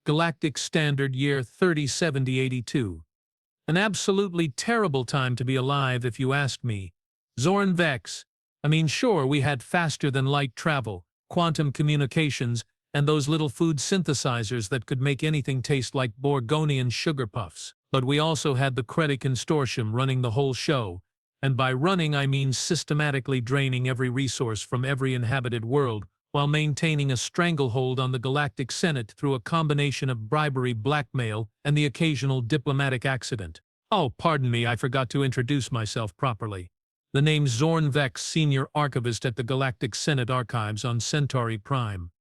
Galactic Standard Year 307082. An absolutely terrible time to be alive if you ask me. Zorn Vex. I mean, sure, we had faster-than-light travel, quantum communications, and those little food synthesizers that could make anything taste like Borgonian sugar puffs. But we also had the Qu'Lari Consortium running the whole show, and by running I mean systematically draining every resource from every inhabited world, while maintaining a stranglehold on the Galactic Senate through a combination of bribery, blackmail, and the occasional diplomatic accident. Oh, pardon me, I forgot to introduce myself properly. The name's Zorn Vex, Senior Archivist at the Galactic Senate Archives on Centauri Prime.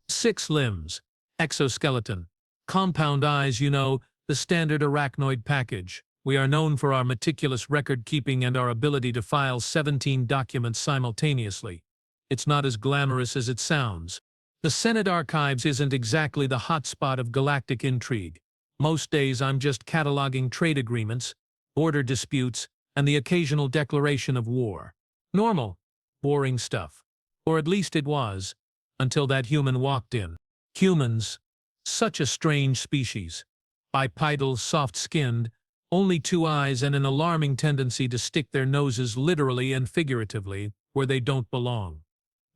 6 limbs, exoskeleton, compound eyes, you know, the standard Arachnoid package. We are known for our meticulous record-keeping and our ability to file 17 documents simultaneously. It's not as glamorous as it sounds. The Senate Archives isn't exactly the hotspot of galactic intrigue. Most days I'm just cataloging trade agreements, border disputes, and the occasional declaration of war. Normal, boring stuff. Or at least it was, until that human walked in. Humans, such a strange species. Bipedal, soft-skinned, only 2 eyes and an alarming tendency to stick their noses literally and figuratively where they don't belong.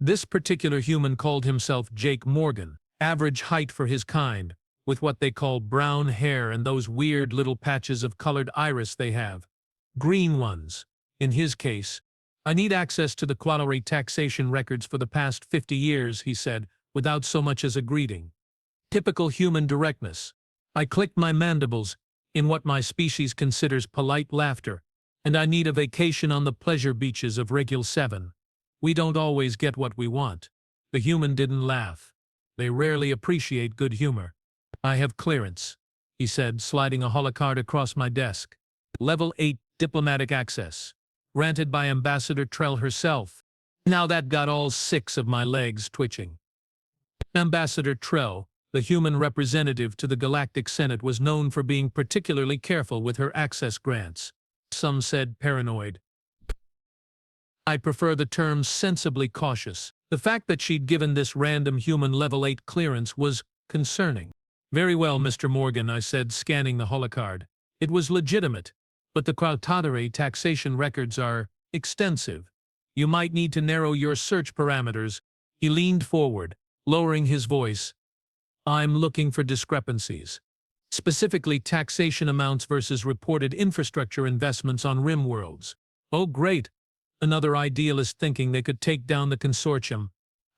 This particular human called himself Jake Morgan, average height for his kind, with what they call brown hair and those weird little patches of colored iris they have. Green ones, in his case. I need access to the Qu'Lari taxation records for the past 50 years, he said, without so much as a greeting. Typical human directness. I clicked my mandibles, in what my species considers polite laughter, and I need a vacation on the pleasure beaches of Regule 7. We don't always get what we want. The human didn't laugh. They rarely appreciate good humor. I have clearance, he said, sliding a holocard across my desk. Level 8 diplomatic access. Granted by Ambassador Trell herself. Now that got all 6 of my legs twitching. Ambassador Trell, the human representative to the Galactic Senate, was known for being particularly careful with her access grants. Some said paranoid. I prefer the term sensibly cautious. The fact that she'd given this random human level 8 clearance was concerning. Very well, Mr. Morgan, I said, scanning the holocard. It was legitimate, but the Qu'Lari taxation records are extensive. You might need to narrow your search parameters. He leaned forward, lowering his voice. I'm looking for discrepancies. Specifically taxation amounts versus reported infrastructure investments on rim worlds. Oh, great. Another idealist thinking they could take down the consortium.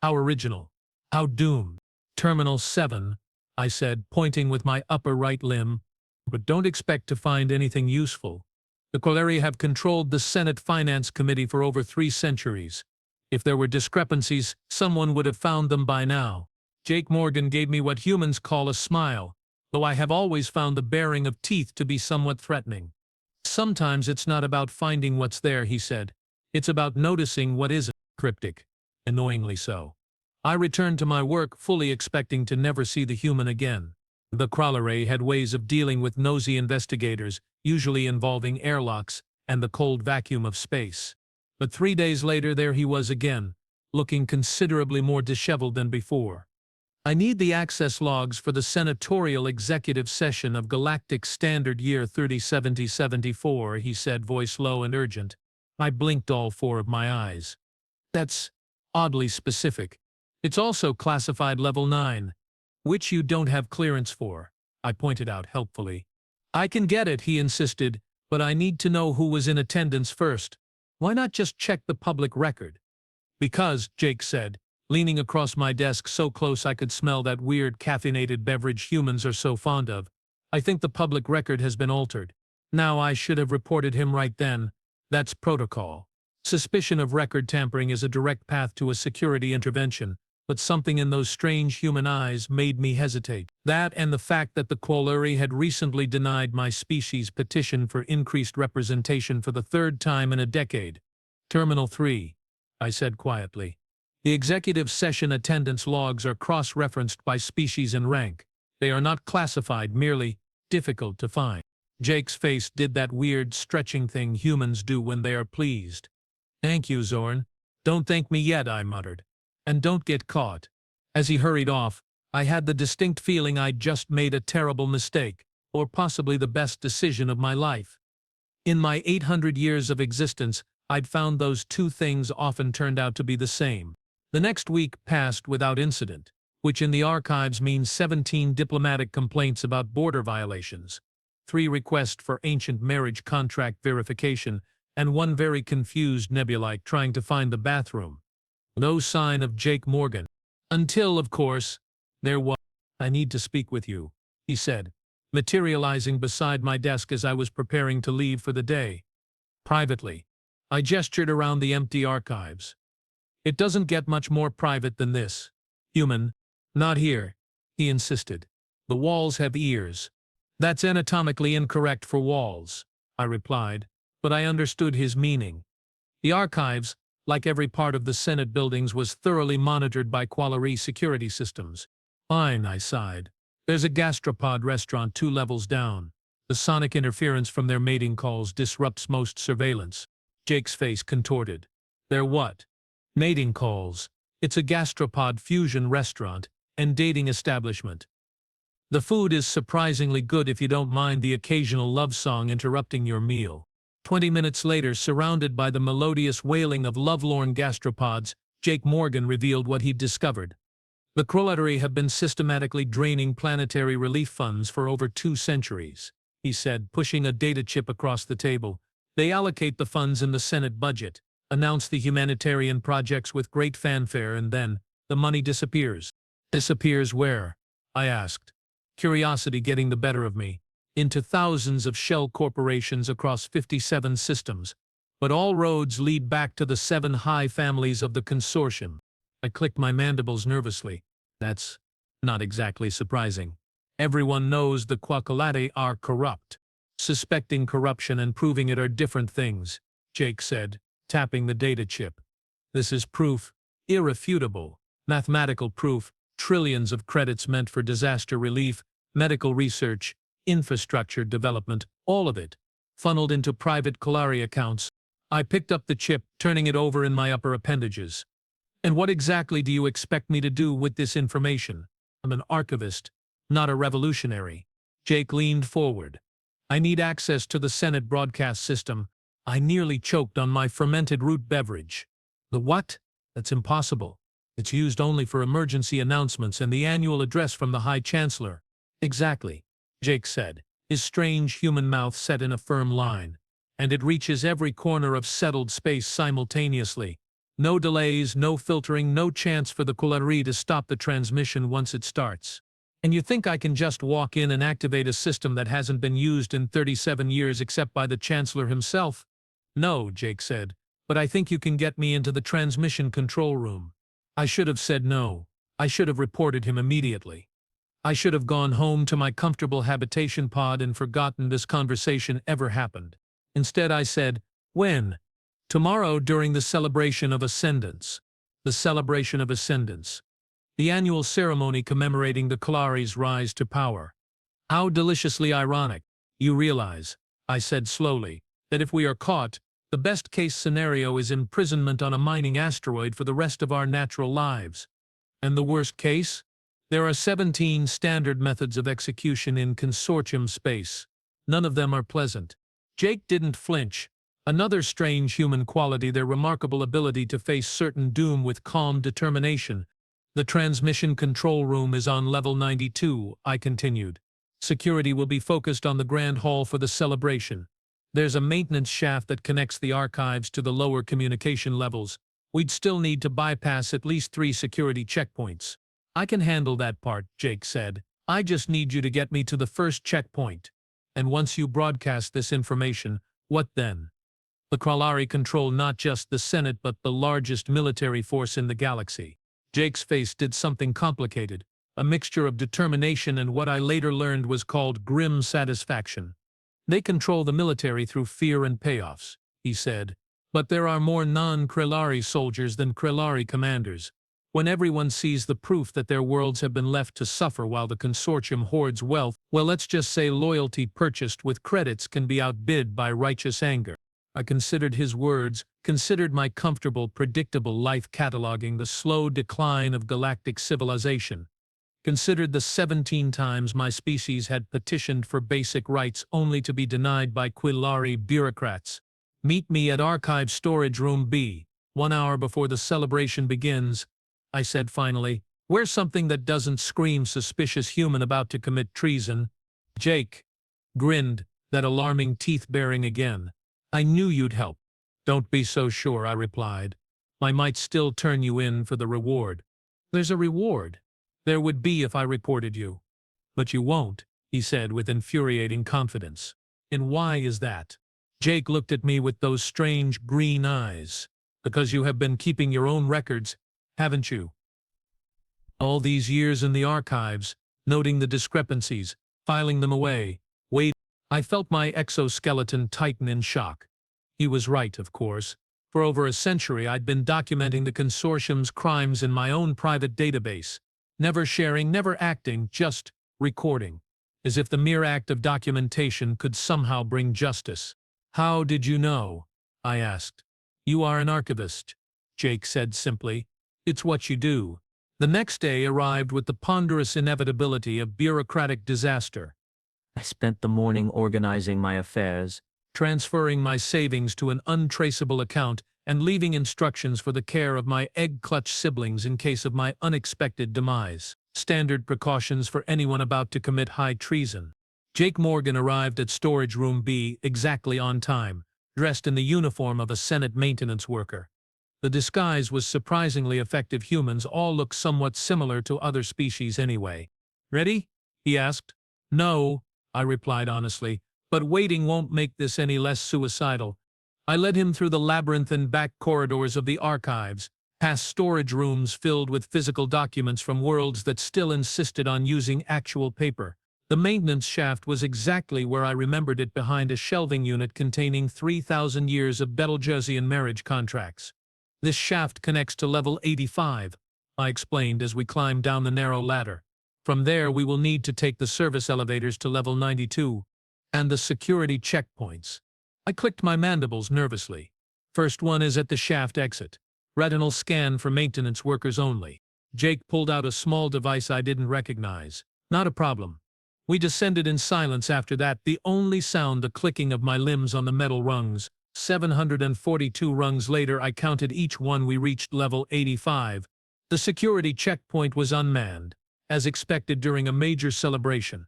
How original. How doomed. Terminal 7, I said, pointing with my upper right limb. But don't expect to find anything useful. The Qu'Lari have controlled the Senate Finance Committee for over 3 centuries. If there were discrepancies, someone would have found them by now. Jake Morgan gave me what humans call a smile, though I have always found the baring of teeth to be somewhat threatening. Sometimes it's not about finding what's there, he said. It's about noticing what isn't. Cryptic. Annoyingly so. I returned to my work fully expecting to never see the human again. The Qu'Lari had ways of dealing with nosy investigators, usually involving airlocks and the cold vacuum of space. But 3 days later there he was again, looking considerably more disheveled than before. I need the access logs for the senatorial executive session of Galactic Standard Year 307074, he said, voice low and urgent. I blinked all 4 of my eyes. That's oddly specific. It's also classified level 9, which you don't have clearance for, I pointed out helpfully. I can get it, he insisted, but I need to know who was in attendance first. Why not just check the public record? Because, Jake said, leaning across my desk so close I could smell that weird caffeinated beverage humans are so fond of, I think the public record has been altered. Now I should have reported him right then. That's protocol. Suspicion of record tampering is a direct path to a security intervention, but something in those strange human eyes made me hesitate. That and the fact that the Qu'Lari had recently denied my species' petition for increased representation for the 3rd time in a decade. Terminal 3, I said quietly. The executive session attendance logs are cross-referenced by species and rank. They are not classified, merely difficult to find. Jake's face did that weird stretching thing humans do when they are pleased. Thank you, Zorn. Don't thank me yet, I muttered. And don't get caught. As he hurried off, I had the distinct feeling I'd just made a terrible mistake, or possibly the best decision of my life. In my 800 years of existence, I'd found those two things often turned out to be the same. The next week passed without incident, which in the archives means 17 diplomatic complaints about border violations, 3 requests for ancient marriage contract verification, and 1 very confused nebulite trying to find the bathroom. No sign of Jake Morgan. Until, of course, there was. "I need to speak with you," he said, materializing beside my desk as I was preparing to leave for the day. Privately. I gestured around the empty archives. "It doesn't get much more private than this. Human." "Not here," he insisted. "The walls have ears." "That's anatomically incorrect for walls," I replied, but I understood his meaning. The archives, like every part of the Senate buildings, was thoroughly monitored by Qu'Lari security systems. "Fine," I sighed. "There's a gastropod restaurant 2 levels down. The sonic interference from their mating calls disrupts most surveillance." Jake's face contorted. "Their what?" "Mating calls. It's a gastropod fusion restaurant and dating establishment. The food is surprisingly good if you don't mind the occasional love song interrupting your meal." 20 minutes later, surrounded by the melodious wailing of lovelorn gastropods, Jake Morgan revealed what he'd discovered. The Qu'Lari have been systematically draining planetary relief funds for over 2 centuries, he said, pushing a data chip across the table. "They allocate the funds in the Senate budget, announce the humanitarian projects with great fanfare, and then the money disappears." "Disappears where?" I asked, curiosity getting the better of me. "Into thousands of shell corporations across 57 systems. But all roads lead back to the 7 high families of the consortium." I clicked my mandibles nervously. That's not exactly surprising. Everyone knows the Qu'Lari are corrupt. Suspecting corruption and proving it are different things, Jake said, tapping the data chip. "This is proof. Irrefutable. Mathematical proof. Trillions of credits meant for disaster relief, medical research, infrastructure development, all of it, funneled into private Qu'Lari accounts." I picked up the chip, turning it over in my upper appendages. "And what exactly do you expect me to do with this information? I'm an archivist, not a revolutionary." Jake leaned forward. "I need access to the Senate broadcast system." I nearly choked on my fermented root beverage. "The what?" "That's impossible. It's used only for emergency announcements and the annual address from the High Chancellor." "Exactly," Jake said, his strange human mouth set in a firm line. "And it reaches every corner of settled space simultaneously. No delays, no filtering, no chance for the Qu'Lari to stop the transmission once it starts. And you think I can just walk in and activate a system that hasn't been used in 37 years except by the Chancellor himself?" "No," Jake said, "but I think you can get me into the transmission control room." I should have said no. I should have reported him immediately. I should have gone home to my comfortable habitation pod and forgotten this conversation ever happened. Instead I said, "When?" "Tomorrow during the Celebration of Ascendance." The Celebration of Ascendance. The annual ceremony commemorating the Qu'Lari's rise to power. "How deliciously ironic. You realize," I said slowly, "that if we are caught, the best-case scenario is imprisonment on a mining asteroid for the rest of our natural lives. And the worst case? There are 17 standard methods of execution in consortium space. None of them are pleasant." Jake didn't flinch. Another strange human quality, their remarkable ability to face certain doom with calm determination. "The transmission control room is on level 92, I continued. "Security will be focused on the Grand Hall for the celebration. There's a maintenance shaft that connects the archives to the lower communication levels. We'd still need to bypass at least 3 security checkpoints." "I can handle that part," Jake said. "I just need you to get me to the first checkpoint. And once you broadcast this information, what then?" "The Qu'Lari control not just the Senate but the largest military force in the galaxy." Jake's face did something complicated, a mixture of determination and what I later learned was called grim satisfaction. "They control the military through fear and payoffs," he said. "But there are more non-Qu'Lari soldiers than Qu'Lari commanders. When everyone sees the proof that their worlds have been left to suffer while the consortium hoards wealth, well, let's just say loyalty purchased with credits can be outbid by righteous anger." I considered his words, considered my comfortable, predictable life cataloging the slow decline of galactic civilization. Considered the 17 times my species had petitioned for basic rights only to be denied by Qu'Lari bureaucrats. Meet me at Archive Storage Room B, 1 hour before the celebration begins, I said finally. Wear something that doesn't scream suspicious human about to commit treason. Jake grinned, that alarming teeth baring again. I knew you'd help. Don't be so sure, I replied. I might still turn you in for the reward. There's a reward. There would be if I reported you. But you won't, he said with infuriating confidence. And why is that? Jake looked at me with those strange green eyes. Because you have been keeping your own records, haven't you? All these years in the archives, noting the discrepancies, filing them away, waiting. I felt my exoskeleton tighten in shock. He was right, of course. For over a century I'd been documenting the consortium's crimes in my own private database. Never sharing, never acting, just recording. As if the mere act of documentation could somehow bring justice. How did you know? I asked. You are an archivist, Jake said simply. It's what you do. The next day arrived with the ponderous inevitability of bureaucratic disaster. I spent the morning organizing my affairs, transferring my savings to an untraceable account and leaving instructions for the care of my egg-clutch siblings in case of my unexpected demise. Standard precautions for anyone about to commit high treason. Jake Morgan arrived at Storage Room B exactly on time, dressed in the uniform of a Senate maintenance worker. The disguise was surprisingly effective. Humans all look somewhat similar to other species anyway. Ready? He asked. No, I replied honestly, but waiting won't make this any less suicidal. I led him through the labyrinthine back corridors of the archives, past storage rooms filled with physical documents from worlds that still insisted on using actual paper. The maintenance shaft was exactly where I remembered it, behind a shelving unit containing 3,000 years of Betelgeusian marriage contracts. This shaft connects to level 85, I explained as we climbed down the narrow ladder. From there we will need to take the service elevators to level 92, and the security checkpoints. I clicked my mandibles nervously. First one is at the shaft exit. Retinal scan for maintenance workers only. Jake pulled out a small device I didn't recognize. Not a problem. We descended in silence after that, the only sound the clicking of my limbs on the metal rungs. 742 rungs later I counted each one. We reached level 85. The security checkpoint was unmanned, as expected during a major celebration.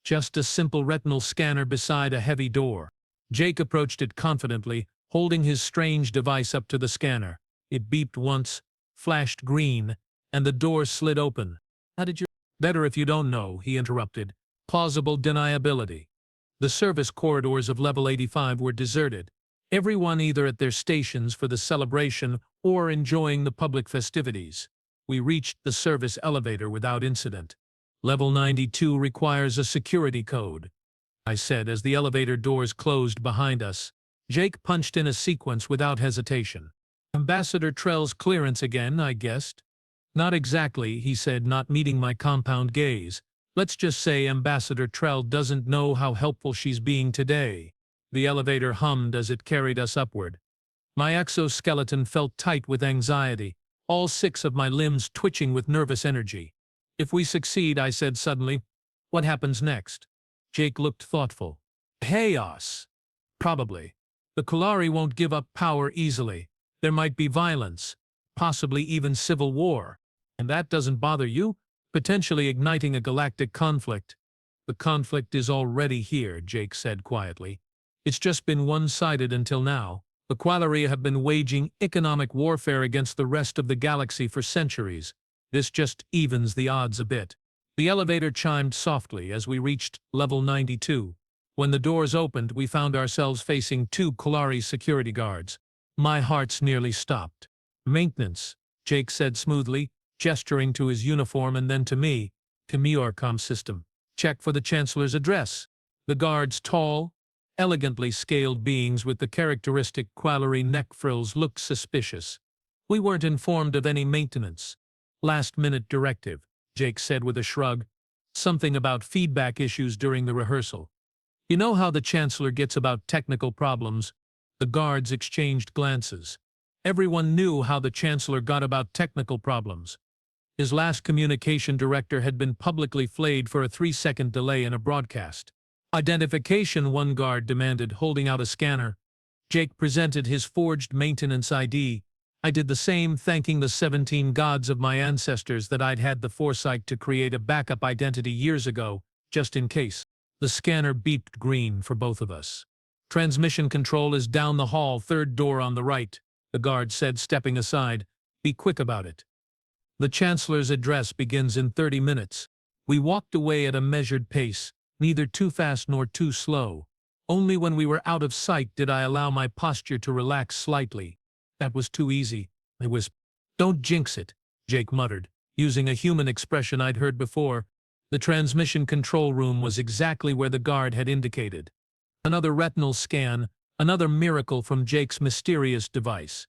Just a simple retinal scanner beside a heavy door. Jake approached it confidently, holding his strange device up to the scanner. It beeped once, flashed green, and the door slid open. How did you— Better if you don't know, he interrupted. Plausible deniability. The service corridors of level 85 were deserted. Everyone either at their stations for the celebration or enjoying the public festivities. We reached the service elevator without incident. Level 92 requires a security code, I said as the elevator doors closed behind us. Jake punched in a sequence without hesitation. Ambassador Trell's clearance again, I guessed. Not exactly, he said, not meeting my compound gaze. Let's just say Ambassador Trell doesn't know how helpful she's being today. The elevator hummed as it carried us upward. My exoskeleton felt tight with anxiety, all 6 of my limbs twitching with nervous energy. If we succeed, I said suddenly, what happens next? Jake looked thoughtful. Chaos. Probably. The Qu'Lari won't give up power easily. There might be violence, possibly even civil war. And that doesn't bother you? Potentially igniting a galactic conflict. The conflict is already here, Jake said quietly. It's just been one-sided until now. The Qu'Lari have been waging economic warfare against the rest of the galaxy for centuries. This just evens the odds a bit. The elevator chimed softly as we reached level 92. When the doors opened, we found ourselves facing 2 Qu'Lari security guards. My heart's nearly stopped. Maintenance, Jake said smoothly, gesturing to his uniform and then to me. Commuorcom system. Check for the Chancellor's address. The guards, tall, elegantly scaled beings with the characteristic Qu'Lari neck frills, looked suspicious. We weren't informed of any maintenance. Last-minute directive, Jake said with a shrug. Something about feedback issues during the rehearsal. You know how the Chancellor gets about technical problems? The guards exchanged glances. Everyone knew how the Chancellor got about technical problems. His last communication director had been publicly flayed for a 3-second delay in a broadcast. Identification, one guard demanded, holding out a scanner. Jake presented his forged maintenance ID. I did the same, thanking the 17 gods of my ancestors that I'd had the foresight to create a backup identity years ago, just in case. The scanner beeped green for both of us. Transmission control is down the hall, third door on the right, the guard said, stepping aside. Be quick about it. The Chancellor's address begins in 30 minutes. We walked away at a measured pace, neither too fast nor too slow. Only when we were out of sight did I allow my posture to relax slightly. That was too easy, I whispered. Don't jinx it, Jake muttered, using a human expression I'd heard before. The transmission control room was exactly where the guard had indicated. Another retinal scan, another miracle from Jake's mysterious device.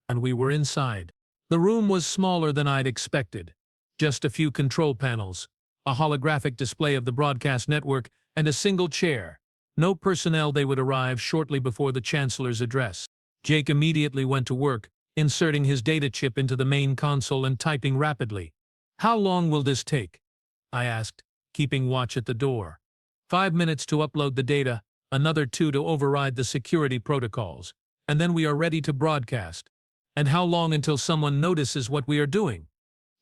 And we were inside. The room was smaller than I'd expected. Just a few control panels, a holographic display of the broadcast network, and a single chair. No personnel. They would arrive shortly before the Chancellor's address. Jake immediately went to work, inserting his data chip into the main console and typing rapidly. How long will this take? I asked, keeping watch at the door. 5 minutes to upload the data, another 2 to override the security protocols, and then we are ready to broadcast. And how long until someone notices what we are doing?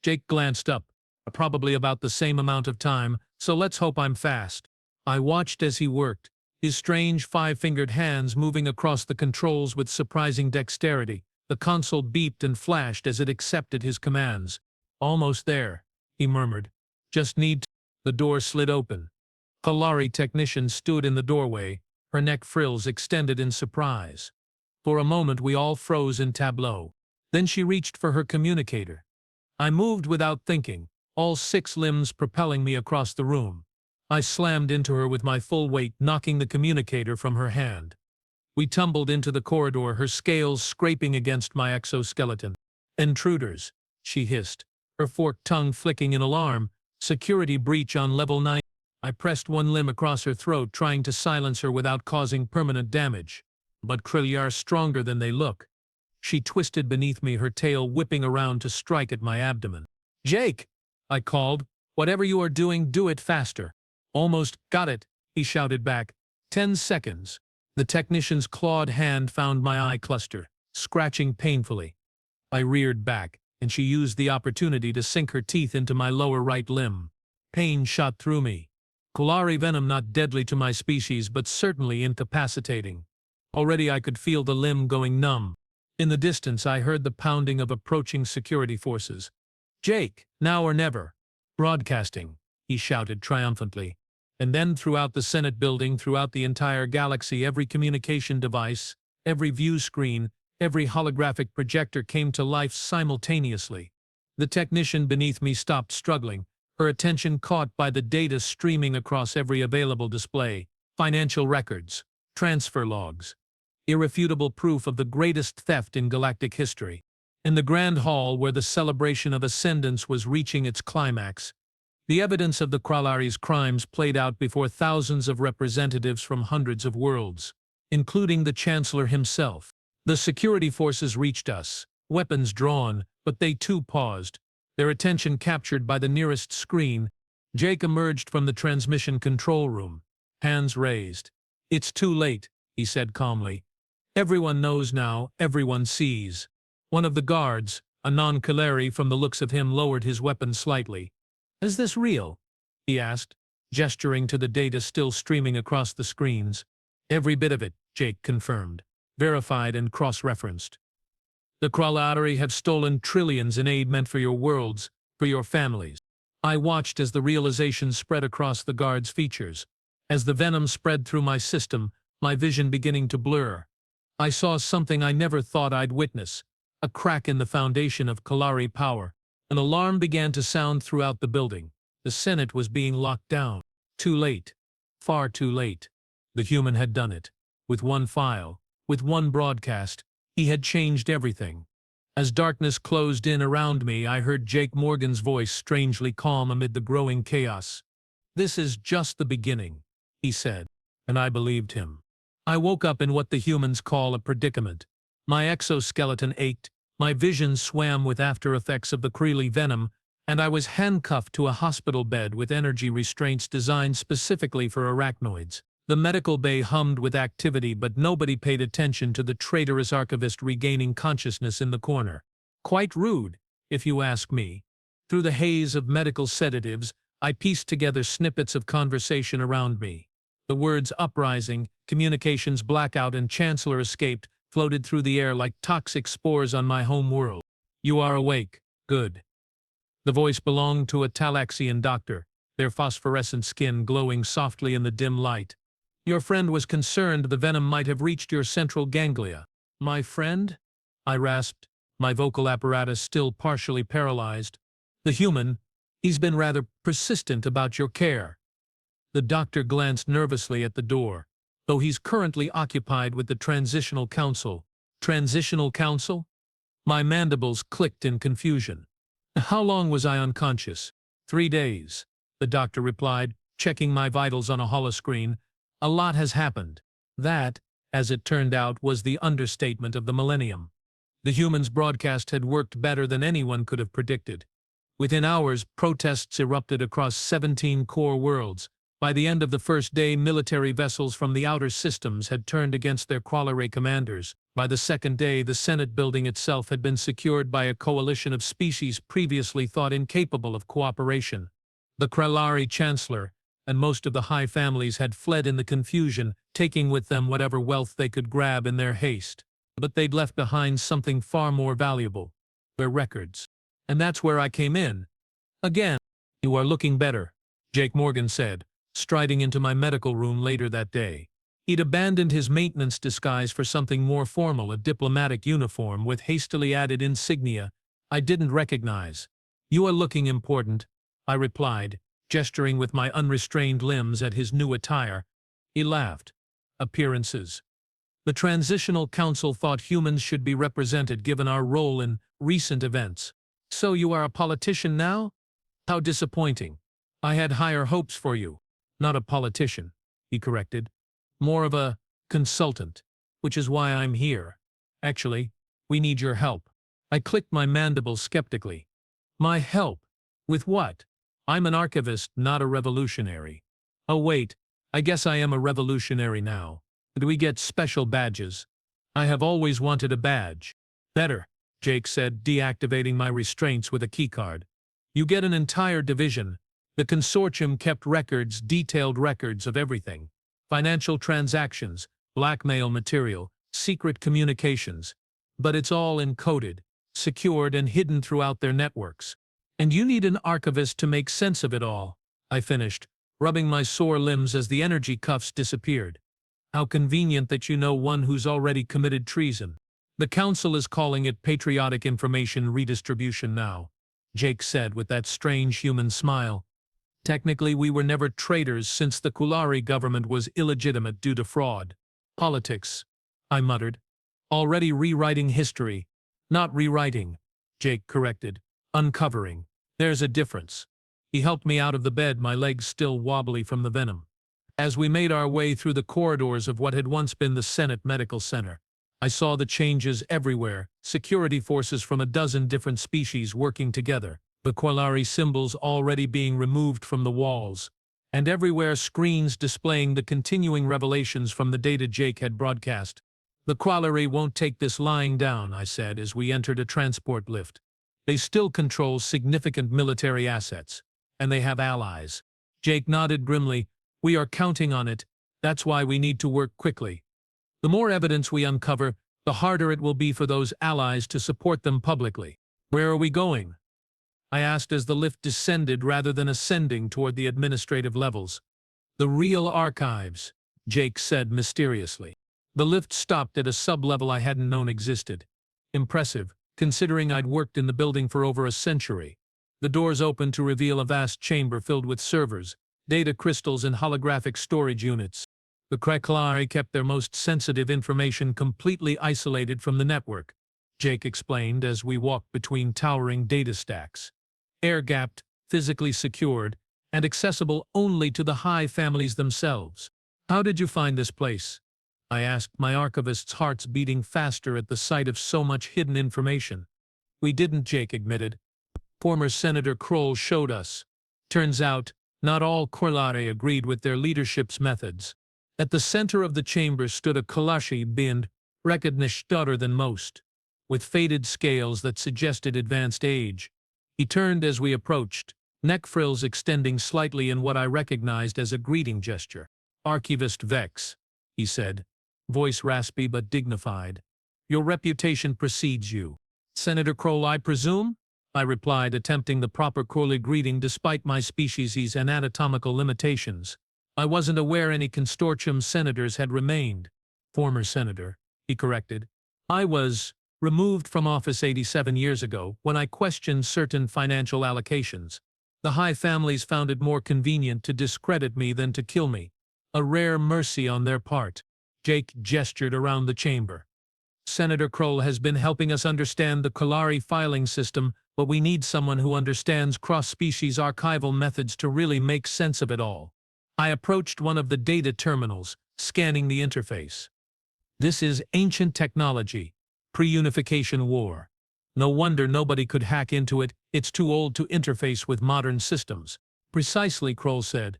Jake glanced up. Probably about the same amount of time, so let's hope I'm fast. I watched as he worked, his strange 5-fingered hands moving across the controls with surprising dexterity. The console beeped and flashed as it accepted his commands. Almost there, he murmured. Just need to. The door slid open. Qu'Lari technician stood in the doorway, her neck frills extended in surprise. For a moment we all froze in tableau. Then she reached for her communicator. I moved without thinking, all 6 limbs propelling me across the room. I slammed into her with my full weight, knocking the communicator from her hand. We tumbled into the corridor, her scales scraping against my exoskeleton. Intruders, she hissed, her forked tongue flicking in alarm. Security breach on level 9. I pressed one limb across her throat, trying to silence her without causing permanent damage. But Qu'Lari stronger than they look. She twisted beneath me, her tail whipping around to strike at my abdomen. Jake, I called. Whatever you are doing, do it faster. Almost got it, he shouted back. 10 seconds. The technician's clawed hand found my eye cluster, scratching painfully. I reared back, and she used the opportunity to sink her teeth into my lower right limb. Pain shot through me. Qu'Lari venom not deadly to my species, but certainly incapacitating. Already I could feel the limb going numb. In the distance I heard the pounding of approaching security forces. Jake, now or never. Broadcasting, he shouted triumphantly. And then throughout the Senate building, throughout the entire galaxy, every communication device, every view screen, every holographic projector came to life simultaneously. The technician beneath me stopped struggling, her attention caught by the data streaming across every available display. Financial records, transfer logs, irrefutable proof of the greatest theft in galactic history. In the Grand Hall, where the celebration of ascendance was reaching its climax, the evidence of the Qu'Lari's crimes played out before thousands of representatives from hundreds of worlds, including the Chancellor himself. The security forces reached us, weapons drawn, but they too paused, their attention captured by the nearest screen. Jake emerged from the transmission control room, hands raised. It's too late, he said calmly. Everyone knows now, everyone sees. One of the guards, a non-Qu'Lari from the looks of him, lowered his weapon slightly. Is this real? He asked, gesturing to the data still streaming across the screens. Every bit of it, Jake confirmed, verified and cross-referenced. The Qu'Lari have stolen trillions in aid meant for your worlds, for your families. I watched as the realization spread across the guard's features. As the venom spread through my system, my vision beginning to blur. I saw something I never thought I'd witness, a crack in the foundation of Qu'Lari power. An alarm began to sound throughout the building. The Senate was being locked down. Too late. Far too late. The human had done it. With one file, with one broadcast, he had changed everything. As darkness closed in around me, I heard Jake Morgan's voice, strangely calm amid the growing chaos. This is just the beginning, he said, and I believed him. I woke up in what the humans call a predicament. My exoskeleton ached, my vision swam with after effects of the Qu'Lari venom, and I was handcuffed to a hospital bed with energy restraints designed specifically for arachnoids. The medical bay hummed with activity, but nobody paid attention to the traitorous archivist regaining consciousness in the corner. Quite rude, if you ask me. Through the haze of medical sedatives, I pieced together snippets of conversation around me. The words uprising, communications blackout, and chancellor escaped floated through the air like toxic spores on my home world. You are awake. Good. The voice belonged to a Talaxian doctor, their phosphorescent skin glowing softly in the dim light. Your friend was concerned the venom might have reached your central ganglia. My friend? I rasped, my vocal apparatus still partially paralyzed. The human. He's been rather persistent about your care. The doctor glanced nervously at the door, though he's currently occupied with the Transitional Council. Transitional Council? My mandibles clicked in confusion. How long was I unconscious? 3 days, the doctor replied, checking my vitals on a holoscreen. A lot has happened. That, as it turned out, was the understatement of the millennium. The humans' broadcast had worked better than anyone could have predicted. Within hours, protests erupted across 17 core worlds. By the end of the first day, military vessels from the outer systems had turned against their Qu'Lari commanders. By the second day, the Senate building itself had been secured by a coalition of species previously thought incapable of cooperation. The Qu'Lari Chancellor and most of the high families had fled in the confusion, taking with them whatever wealth they could grab in their haste. But they'd left behind something far more valuable: their records. And that's where I came in. Again. You are looking better, Jake Morgan said, striding into my medical room later that day. He'd abandoned his maintenance disguise for something more formal, a diplomatic uniform with hastily added insignia I didn't recognize. You are looking important, I replied, gesturing with my unrestrained limbs at his new attire. He laughed. Appearances. The Transitional Council thought humans should be represented given our role in recent events. So you are a politician now? How disappointing. I had higher hopes for you. Not a politician, he corrected. More of a consultant, which is why I'm here. Actually, we need your help. I clicked my mandibles skeptically. My help? With what? I'm an archivist, not a revolutionary. Oh wait, I guess I am a revolutionary now. Do we get special badges? I have always wanted a badge. Better, Jake said, deactivating my restraints with a keycard. You get an entire division. The consortium kept records, detailed records of everything. Financial transactions, blackmail material, secret communications. But it's all encoded, secured, and hidden throughout their networks. And you need an archivist to make sense of it all, I finished, rubbing my sore limbs as the energy cuffs disappeared. How convenient that you know one who's already committed treason. The council is calling it patriotic information redistribution now, Jake said with that strange human smile. Technically, we were never traitors since the Qu'Lari government was illegitimate due to fraud. Politics, I muttered. Already rewriting history. Not rewriting, Jake corrected. Uncovering. There's a difference. He helped me out of the bed, my legs still wobbly from the venom. As we made our way through the corridors of what had once been the Senate Medical Center, I saw the changes everywhere, security forces from a dozen different species working together, the Qu'Lari symbols already being removed from the walls, and everywhere screens displaying the continuing revelations from the data Jake had broadcast. The Qu'Lari won't take this lying down, I said as we entered a transport lift. They still control significant military assets, and they have allies. Jake nodded grimly. We are counting on it. That's why we need to work quickly. The more evidence we uncover, the harder it will be for those allies to support them publicly. Where are we going? I asked as the lift descended rather than ascending toward the administrative levels. The real archives, Jake said mysteriously. The lift stopped at a sub-level I hadn't known existed. Impressive, considering I'd worked in the building for over a century. The doors opened to reveal a vast chamber filled with servers, data crystals, and holographic storage units. The Qu'Lari kept their most sensitive information completely isolated from the network, Jake explained as we walked between towering data stacks. Air-gapped, physically secured, and accessible only to the high families themselves. How did you find this place? I asked, my archivist's hearts beating faster at the sight of so much hidden information. We didn't, Jake admitted. Former Senator Kroll showed us. Turns out, not all Qu'Lari agreed with their leadership's methods. At the center of the chamber stood a Kalashi bind, recognized shorter than most, with faded scales that suggested advanced age. He turned as we approached, neck frills extending slightly in what I recognized as a greeting gesture. "Archivist Vex," he said, voice raspy but dignified. "Your reputation precedes you." "Senator Kroll, I presume?" I replied, attempting the proper Crowley greeting despite my species' anatomical limitations. I wasn't aware any consortium senators had remained. "Former senator," he corrected. "I was removed from office 87 years ago when I questioned certain financial allocations. The High families found it more convenient to discredit me than to kill me. A rare mercy on their part." Jake gestured around the chamber. "Senator Kroll has been helping us understand the Qu'Lari filing system, but we need someone who understands cross-species archival methods to really make sense of it all." I approached one of the data terminals, scanning the interface. "This is ancient technology, pre-unification war. No wonder nobody could hack into it, it's too old to interface with modern systems." "Precisely," Kroll said.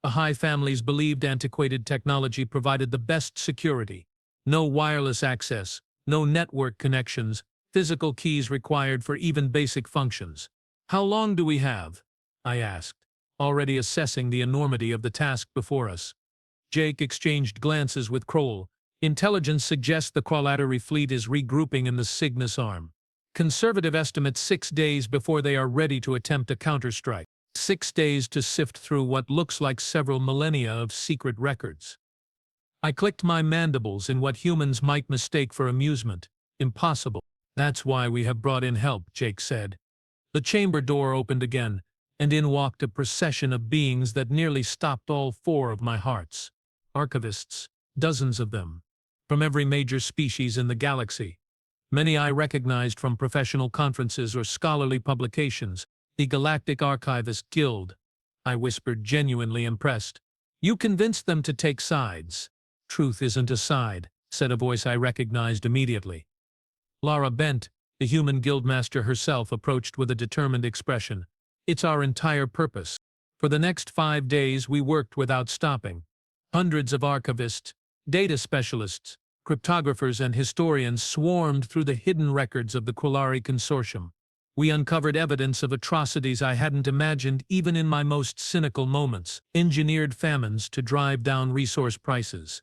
"The High families believed antiquated technology provided the best security. No wireless access, no network connections, physical keys required for even basic functions." "How long do we have?" I asked, already assessing the enormity of the task before us. Jake exchanged glances with Kroll. "Intelligence suggests the Qu'Lari fleet is regrouping in the Cygnus Arm. Conservative estimate 6 days before they are ready to attempt a counterstrike. 6 days to sift through what looks like several millennia of secret records." I clicked my mandibles in what humans might mistake for amusement. "Impossible." "That's why we have brought in help," Jake said. The chamber door opened again, and in walked a procession of beings that nearly stopped all 4 of my hearts. Archivists, dozens of them, from every major species in the galaxy. Many I recognized from professional conferences or scholarly publications. "The Galactic Archivist Guild," I whispered, genuinely impressed. "You convinced them to take sides." "Truth isn't a side," said a voice I recognized immediately. Lara Bent, the human guildmaster herself, approached with a determined expression. "It's our entire purpose." For the next 5 days we worked without stopping. Hundreds of archivists, data specialists, cryptographers and historians swarmed through the hidden records of the Qu'Lari Consortium. We uncovered evidence of atrocities I hadn't imagined even in my most cynical moments. Engineered famines to drive down resource prices.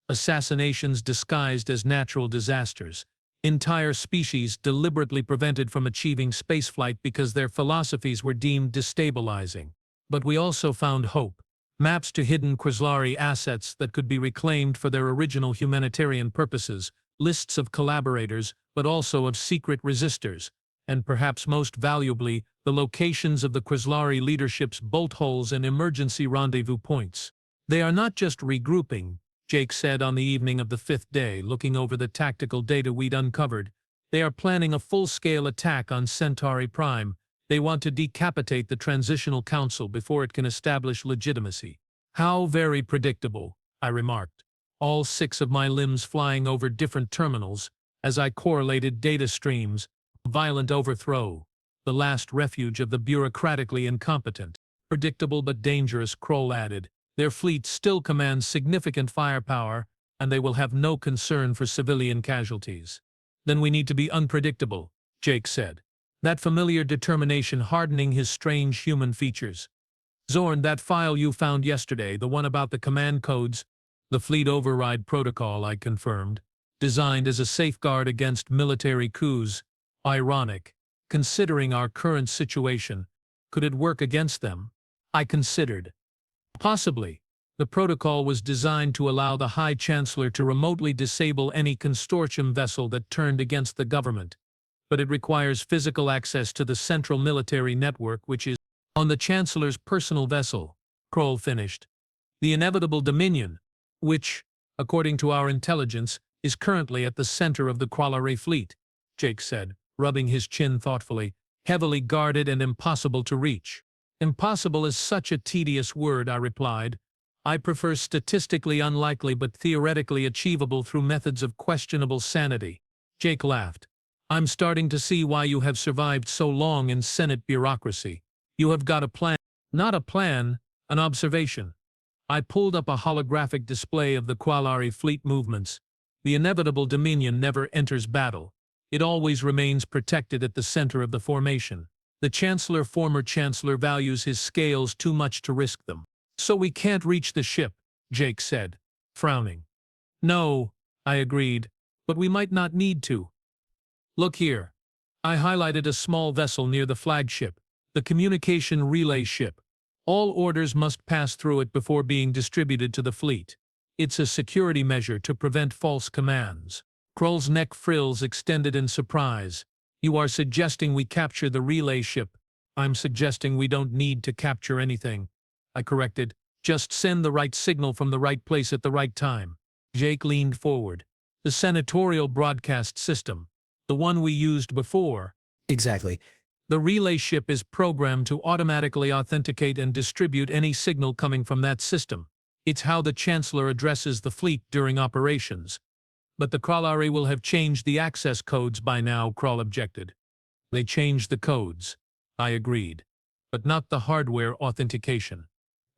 Assassinations disguised as natural disasters. Entire species deliberately prevented from achieving spaceflight because their philosophies were deemed destabilizing. But we also found hope. Maps to hidden Qu'Lari assets that could be reclaimed for their original humanitarian purposes, lists of collaborators, but also of secret resistors, and perhaps most valuably, the locations of the Qu'Lari leadership's bolt holes and emergency rendezvous points. "They are not just regrouping," Jake said on the evening of the 5th day, looking over the tactical data we'd uncovered. "They are planning a full-scale attack on Centauri Prime. They want to decapitate the Transitional Council before it can establish legitimacy." "How very predictable," I remarked, all 6 of my limbs flying over different terminals as I correlated data streams. "Violent overthrow, the last refuge of the bureaucratically incompetent." "Predictable but dangerous," Kroll added. "Their fleet still commands significant firepower, and they will have no concern for civilian casualties." "Then we need to be unpredictable," Jake said, that familiar determination hardening his strange human features. "Zorn, that file you found yesterday, the one about the command codes." "The fleet override protocol," I confirmed. "Designed as a safeguard against military coups. Ironic, considering our current situation. Could it work against them?" I considered. "Possibly. The protocol was designed to allow the High Chancellor to remotely disable any consortium vessel that turned against the government. But it requires physical access to the central military network, which is on the Chancellor's personal vessel," Kroll finished. "The inevitable Dominion, which, according to our intelligence, is currently at the center of the Qu'Lari fleet," Jake said, rubbing his chin thoughtfully. "Heavily guarded and impossible to reach." "Impossible is such a tedious word," I replied. "I prefer statistically unlikely but theoretically achievable through methods of questionable sanity." Jake laughed. I'm starting to see why you have survived so long in Senate bureaucracy. You have got a plan. Not a plan, an observation. I pulled up a holographic display of the Qu'Lari fleet movements. The inevitable Dominion never enters battle. It always remains protected at the center of the formation. The former Chancellor, values his scales too much to risk them. So we can't reach the ship, Jake said, frowning. No, I agreed, but we might not need to. Look here. I highlighted a small vessel near the flagship, the communication relay ship. All orders must pass through it before being distributed to the fleet. It's a security measure to prevent false commands. Krull's neck frills extended in surprise. You are suggesting we capture the relay ship. I'm suggesting we don't need to capture anything, I corrected. Just send the right signal from the right place at the right time. Jake leaned forward. The senatorial broadcast system, the one we used before. Exactly. The relay ship is programmed to automatically authenticate and distribute any signal coming from that system. It's how the Chancellor addresses the fleet during operations. But the Qu'Lari will have changed the access codes by now, Krull objected. They changed the codes, I agreed. But not the hardware authentication.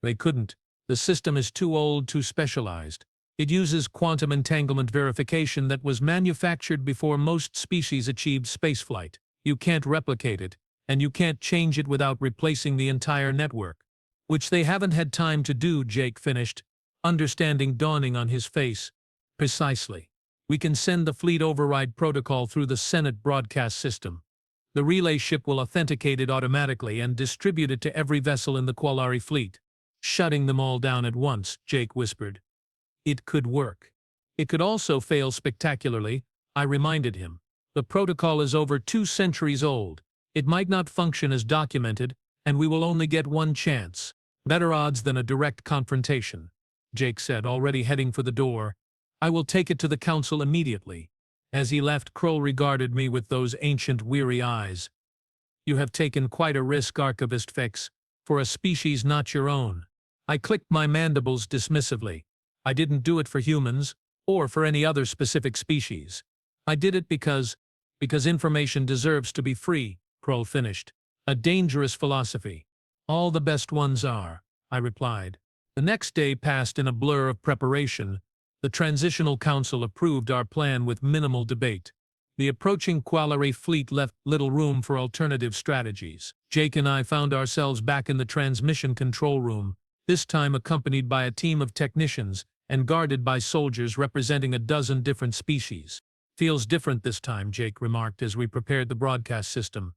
They couldn't. The system is too old, too specialized. It uses quantum entanglement verification that was manufactured before most species achieved spaceflight. You can't replicate it, and you can't change it without replacing the entire network. Which they haven't had time to do, Jake finished, understanding dawning on his face. Precisely. We can send the fleet override protocol through the Senate broadcast system. The relay ship will authenticate it automatically and distribute it to every vessel in the Qu'Lari fleet. Shutting them all down at once, Jake whispered. It could work. It could also fail spectacularly, I reminded him. The protocol is over 2 centuries old. It might not function as documented, and we will only get one chance. Better odds than a direct confrontation, Jake said, already heading for the door. I will take it to the council immediately. As he left, Krull regarded me with those ancient, weary eyes. You have taken quite a risk, Archivist Vex, for a species not your own. I clicked my mandibles dismissively. I didn't do it for humans, or for any other specific species. I did it because information deserves to be free, Krull finished. A dangerous philosophy. All the best ones are, I replied. The next day passed in a blur of preparation. The Transitional Council approved our plan with minimal debate. The approaching Qu'Lari fleet left little room for alternative strategies. Jake and I found ourselves back in the transmission control room, this time accompanied by a team of technicians and guarded by soldiers representing a dozen different species. Feels different this time, Jake remarked as we prepared the broadcast system.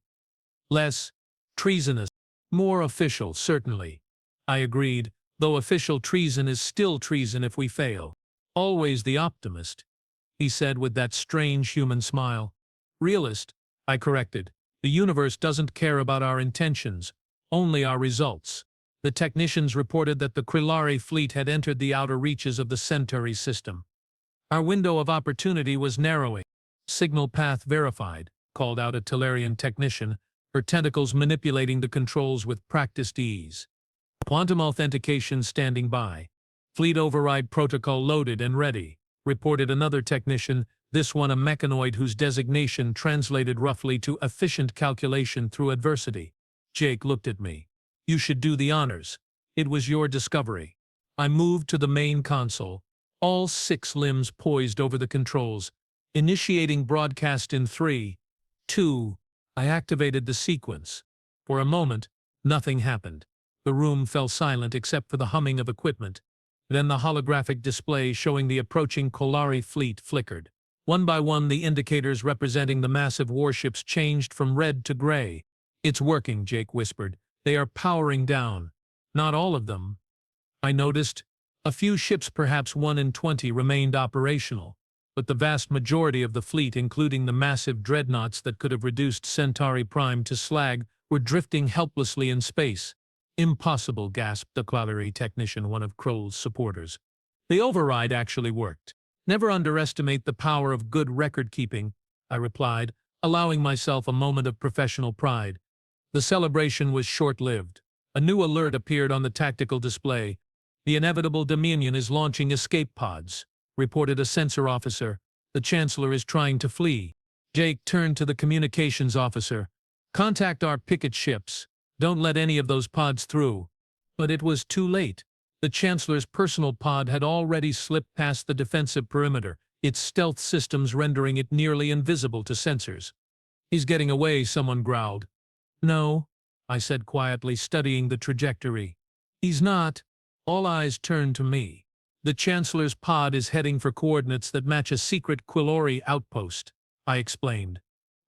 Less treasonous. More official, certainly. I agreed, though official treason is still treason if we fail. Always the optimist, he said with that strange human smile. Realist, I corrected. The universe doesn't care about our intentions, only our results. The technicians reported that the Qu'Lari fleet had entered the outer reaches of the Centauri system. Our window of opportunity was narrowing. Signal path verified, called out a Tellarian technician, her tentacles manipulating the controls with practiced ease. Quantum authentication standing by. Fleet override protocol loaded and ready, reported another technician, this one a mechanoid whose designation translated roughly to efficient calculation through adversity. Jake looked at me. You should do the honors. It was your discovery. I moved to the main console, all 6 limbs poised over the controls, initiating broadcast in 3, 2, I activated the sequence. For a moment, nothing happened. The room fell silent except for the humming of equipment. Then the holographic display showing the approaching Qu'Lari fleet flickered. One by one, the indicators representing the massive warships changed from red to gray. It's working, Jake whispered. They are powering down. Not all of them, I noticed. A few ships, perhaps 1 in 20, remained operational. But the vast majority of the fleet, including the massive dreadnoughts that could have reduced Centauri Prime to slag, were drifting helplessly in space. Impossible, gasped the Qu'Lari technician, one of Krull's supporters. The override actually worked. Never underestimate the power of good record-keeping, I replied, allowing myself a moment of professional pride. The celebration was short-lived. A new alert appeared on the tactical display. The inevitable Dominion is launching escape pods, reported a sensor officer. The Chancellor is trying to flee. Jake turned to the communications officer. Contact our picket ships. Don't let any of those pods through. But it was too late. The Chancellor's personal pod had already slipped past the defensive perimeter, its stealth systems rendering it nearly invisible to sensors. He's getting away, someone growled. No, I said quietly, studying the trajectory. He's not. All eyes turned to me. The Chancellor's pod is heading for coordinates that match a secret Qu'Lari outpost, I explained.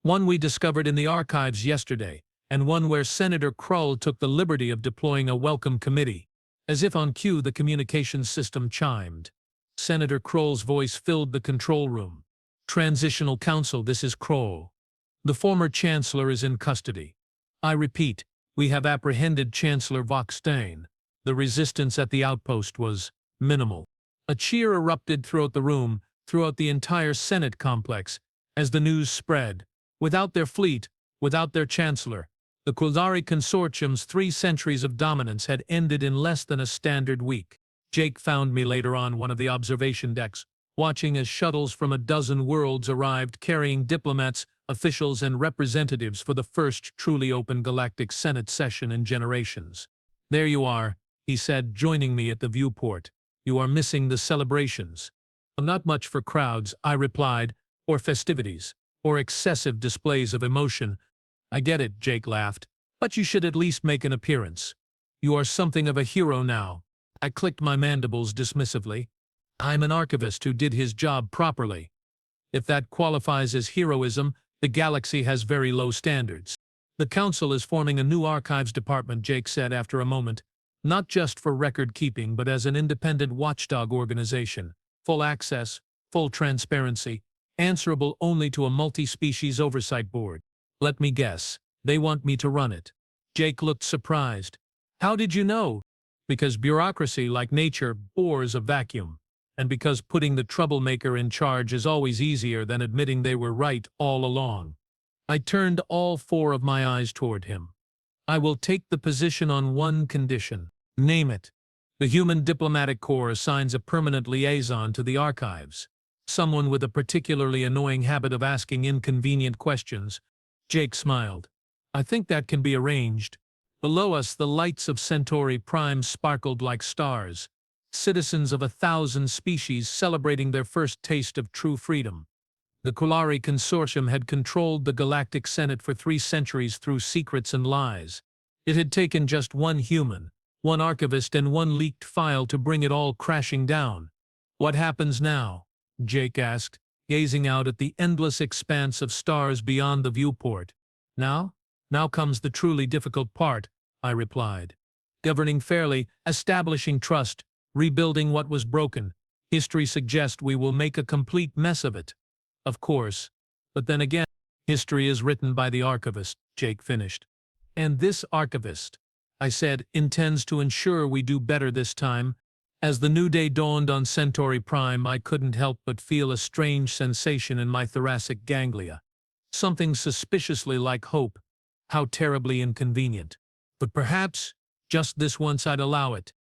One we discovered in the archives yesterday, and one where Senator Krull took the liberty of deploying a welcome committee. As if on cue, the communications system chimed. Senator Krull's voice filled the control room. Transitional Council, this is Krull. The former Chancellor is in custody. I repeat, we have apprehended Chancellor Voxstein. The resistance at the outpost was minimal. A cheer erupted throughout the room, throughout the entire Senate complex, as the news spread. Without their fleet, without their Chancellor, the Qu'Lari Consortium's 3 centuries of dominance had ended in less than a standard week. Jake found me later on one of the observation decks, watching as shuttles from a dozen worlds arrived carrying diplomats, officials, and representatives for the first truly open Galactic Senate session in generations. There you are, he said, joining me at the viewport. You are missing the celebrations. Not much for crowds, I replied, or festivities, or excessive displays of emotion. I get it, Jake laughed, but you should at least make an appearance. You are something of a hero now. I clicked my mandibles dismissively. I'm an archivist who did his job properly. If that qualifies as heroism, the galaxy has very low standards. The Council is forming a new archives department, Jake said after a moment, not just for record-keeping but as an independent watchdog organization. Full access, full transparency, answerable only to a multi-species oversight board. Let me guess, they want me to run it. Jake looked surprised. How did you know? Because bureaucracy, like nature, bores a vacuum. And because putting the troublemaker in charge is always easier than admitting they were right all along. I turned all 4 of my eyes toward him. I will take the position on one condition. Name it. The Human Diplomatic Corps assigns a permanent liaison to the archives. Someone with a particularly annoying habit of asking inconvenient questions. Jake smiled. I think that can be arranged. Below us, the lights of Centauri Prime sparkled like stars. Citizens of 1,000 species celebrating their first taste of true freedom. The Qu'Lari Consortium had controlled the Galactic Senate for 3 centuries through secrets and lies. It had taken just one human, one archivist, and one leaked file to bring it all crashing down. What happens now? Jake asked, gazing out at the endless expanse of stars beyond the viewport. Now comes the truly difficult part, I replied. Governing fairly, establishing trust, rebuilding what was broken. History suggests we will make a complete mess of it. Of course. But then again, history is written by the archivist, Jake finished. And this archivist, I said, intends to ensure we do better this time. As the new day dawned on Centauri Prime, I couldn't help but feel a strange sensation in my thoracic ganglia. Something suspiciously like hope. How terribly inconvenient. But perhaps, just this once, I'd allow it.